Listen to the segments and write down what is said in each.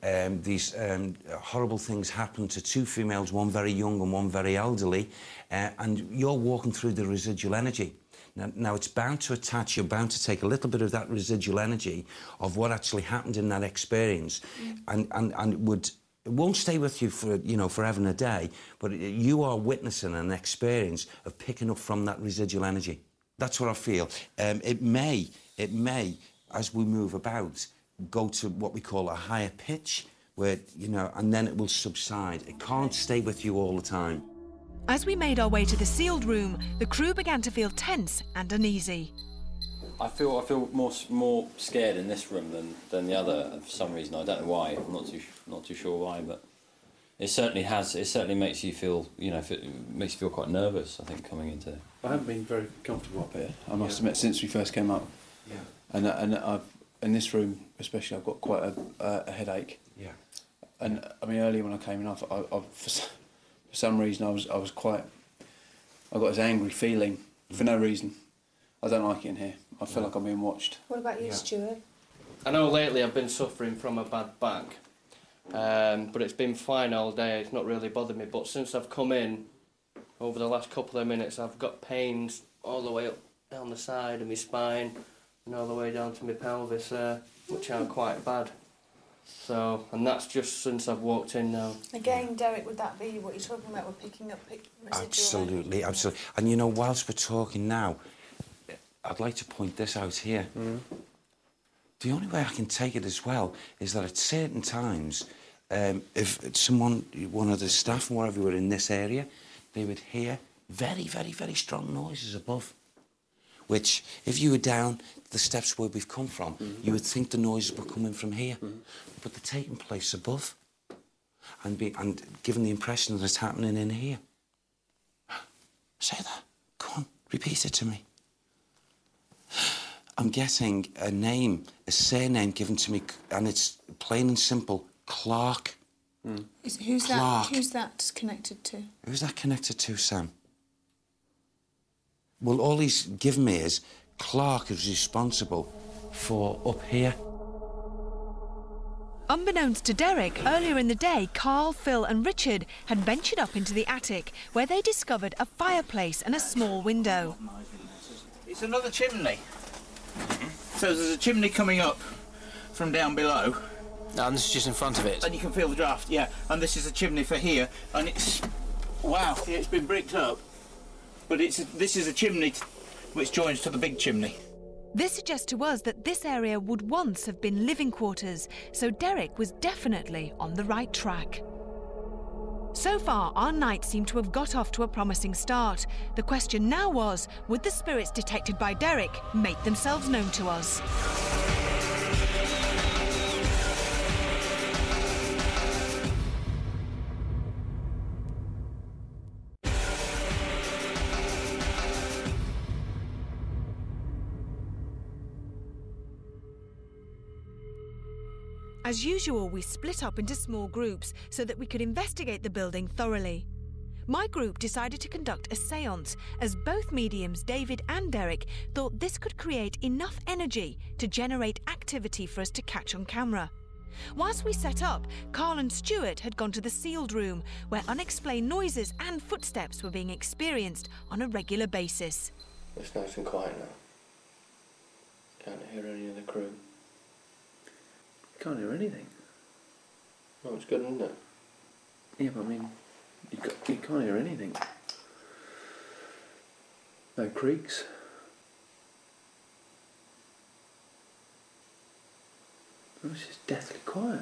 these horrible things happen to two females, one very young and one very elderly, and you're walking through the residual energy. Now, it's bound to attach, you're bound to take a little bit of that residual energy of what actually happened in that experience, and it won't stay with you for, you know, forever and a day, but you are witnessing an experience of picking up from that residual energy. That's what I feel. It may, as we move about, go to what we call a higher pitch, where, you know, and then it will subside. It can't stay with you all the time. As we made our way to the sealed room, the crew began to feel tense and uneasy. I feel more scared in this room than the other for some reason. I don't know why. I'm not too sure why, but it certainly makes you feel, you know, it makes you feel quite nervous, I think, coming into it. I haven't been very comfortable up here, I must admit, since we first came up. Yeah. And I've, in this room especially, I've got quite a headache. Yeah. And I mean, earlier when I came in, for some reason I got this angry feeling for no reason. I don't like it in here. I feel like I'm being watched. What about you, Stuart? I know lately I've been suffering from a bad back, but it's been fine all day. It's not really bothered me. But since I've come in, over the last couple of minutes, I've got pains all the way up down the side of my spine and all the way down to my pelvis, which are quite bad. So, and that's just since I've walked in now. Again, Derek, would that be what you're talking about? We're picking up residual Absolutely, absolutely. And you know, whilst we're talking now, I'd like to point this out here. The only way I can take it as well is that at certain times, if someone, one of the staff and whatever were in this area, they would hear very, very, very strong noises above, which, if you were down the steps where we've come from, you would think the noises were coming from here. But they're taking place above and giving the impression that it's happening in here. Say that. Go on, repeat it to me. I'm getting a name, a surname given to me, and it's plain and simple, Clark. Who's that connected to? Who's that connected to, Sam? Well, all he's given me is Clark is responsible for up here. Unbeknownst to Derek, earlier in the day, Carl, Phil and Richard had ventured up into the attic, where they discovered a fireplace and a small window. It's another chimney. So there's a chimney coming up from down below. And this is just in front of it. And you can feel the draft, yeah. And this is a chimney for here, and it's... Wow, yeah, it's been bricked up. But this is a chimney which joins to the big chimney. This suggests to us that this area would once have been living quarters, so Derek was definitely on the right track. So far, our night seemed to have got off to a promising start. The question now was, would the spirits detected by Derek make themselves known to us? As usual, we split up into small groups so that we could investigate the building thoroughly. My group decided to conduct a séance, as both mediums, David and Derek, thought this could create enough energy to generate activity for us to catch on camera. Whilst we set up, Carl and Stuart had gone to the sealed room, where unexplained noises and footsteps were being experienced on a regular basis. It's nice and quiet now. Can't hear any of the crew. Can't hear anything. Oh, it's good, isn't it? Yeah, but I mean, you can't hear anything. No creaks. Oh, it's just deathly quiet.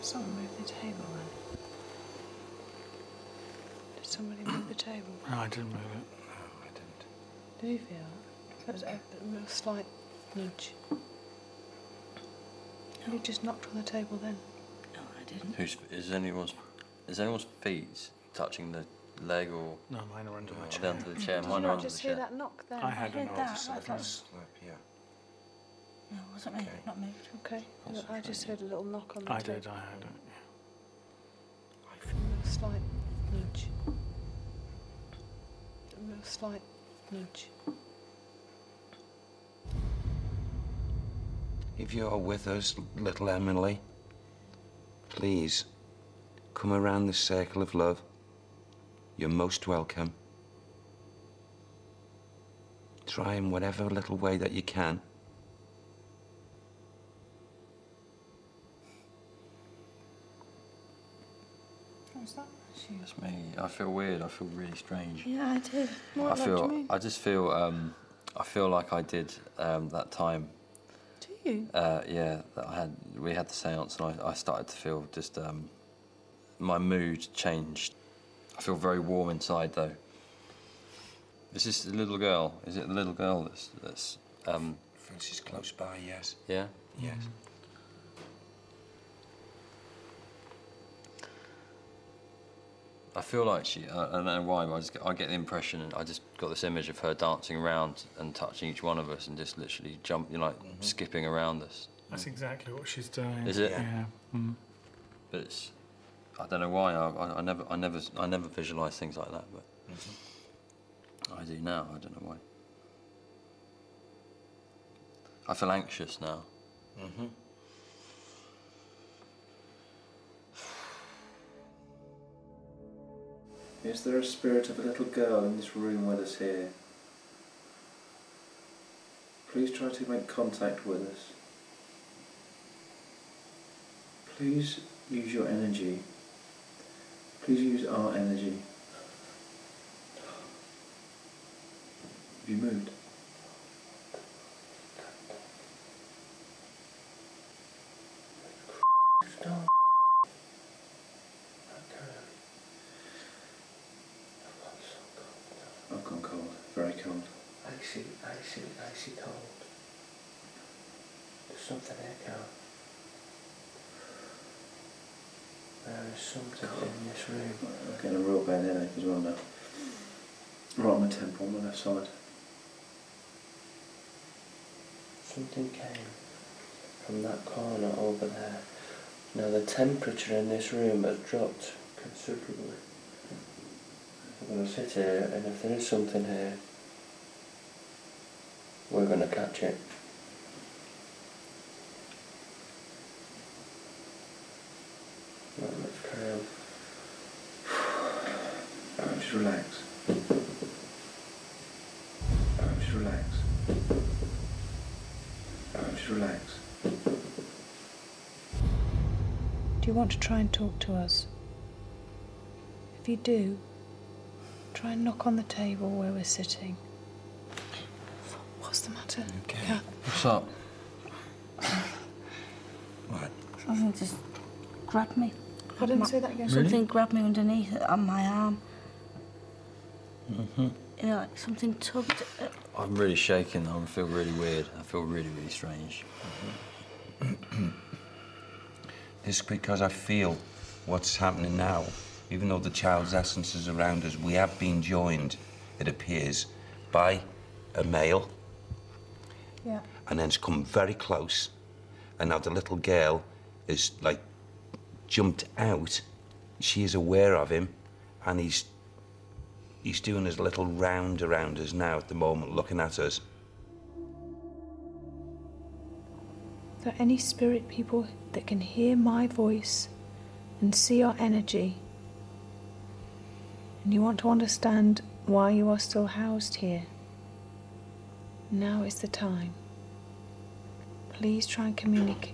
Someone move the table then. Did somebody move the table? No, I didn't move it. Do you feel that? There was a real slight nudge. Have you just knocked on the table then? No, I didn't. Is anyone's feet touching the leg or... No, mine are under my chair. Down to the chair. Did Mine you are not under just the hear chair. that knock then? I had a knock. Yeah. No, it wasn't me. Okay. Not moved. Okay. I just heard a little knock on the I table. did, I heard it. A real slight nudge. A real slight nudge. If you're with us, little Emily, please come around this circle of love. You're most welcome. Try in whatever little way that you can. What's that? It's me. I feel weird. I feel really strange. Yeah, I do. What I do you mean? I just feel. I feel like I did that time. Do you? Yeah, that we had the séance, and I started to feel just. My mood changed. I feel very warm inside, though. Is this the little girl? Is it the little girl that's? I feel she's close by. Yes. Yeah. Yes. I feel like I don't know why, but I get the impression, and I just got this image of her dancing around and touching each one of us and just literally skipping around us. That's exactly what she's doing. Is it? Yeah. Mm. But it's, I don't know why. I never visualise things like that, but I do now. I don't know why. I feel anxious now. Is there a spirit of a little girl in this room with us here? Please try to make contact with us. Please use your energy. Please use our energy. Have you moved? Stop. I've gone cold, very cold. Icy cold. There's something here, Carl. There is something in this room. I'm getting a real bad headache as well now. Right on my temple, on my left side. Something came from that corner over there. Now the temperature in this room has dropped considerably. I'm going to sit here, and if there is something here, we're going to catch it. Right, let's carry on. Just relax. Just relax. Just relax. Do you want to try and talk to us? If you do, try and knock on the table where we're sitting. What's the matter? Okay. Yeah. What's up? What? Something just grabbed me. I didn't say that again. Something grabbed me underneath on my arm. You know, like something tugged at... I'm really shaking. I feel really weird. I feel really, really strange. This is because I feel what's happening now. Even though the child's essence is around us, we have been joined, it appears, by a male. Yeah. And then it's come very close. And now the little girl is, like, jumped out. She is aware of him, and he's doing his little round around us now at the moment, looking at us. Are there any spirit people that can hear my voice and see our energy? And you want to understand why you are still housed here? Now is the time. Please try and communicate.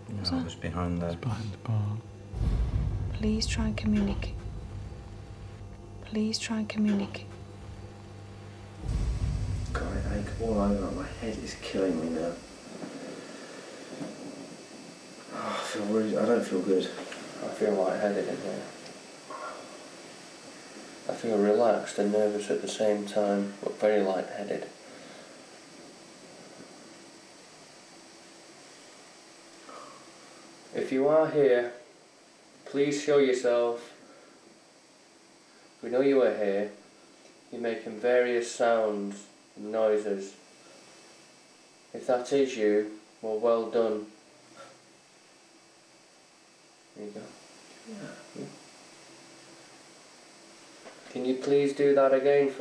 No, I was behind there. It's behind the bar. Please try and communicate. Please try and communicate. God, I ache all over. My head is killing me now. Oh, I don't feel good. I feel lightheaded in here. I feel relaxed and nervous at the same time, but very lightheaded. If you are here, please show yourself. We know you are here. You're making various sounds and noises. If that is you, well done. There you go. Yeah. Can you please do that again for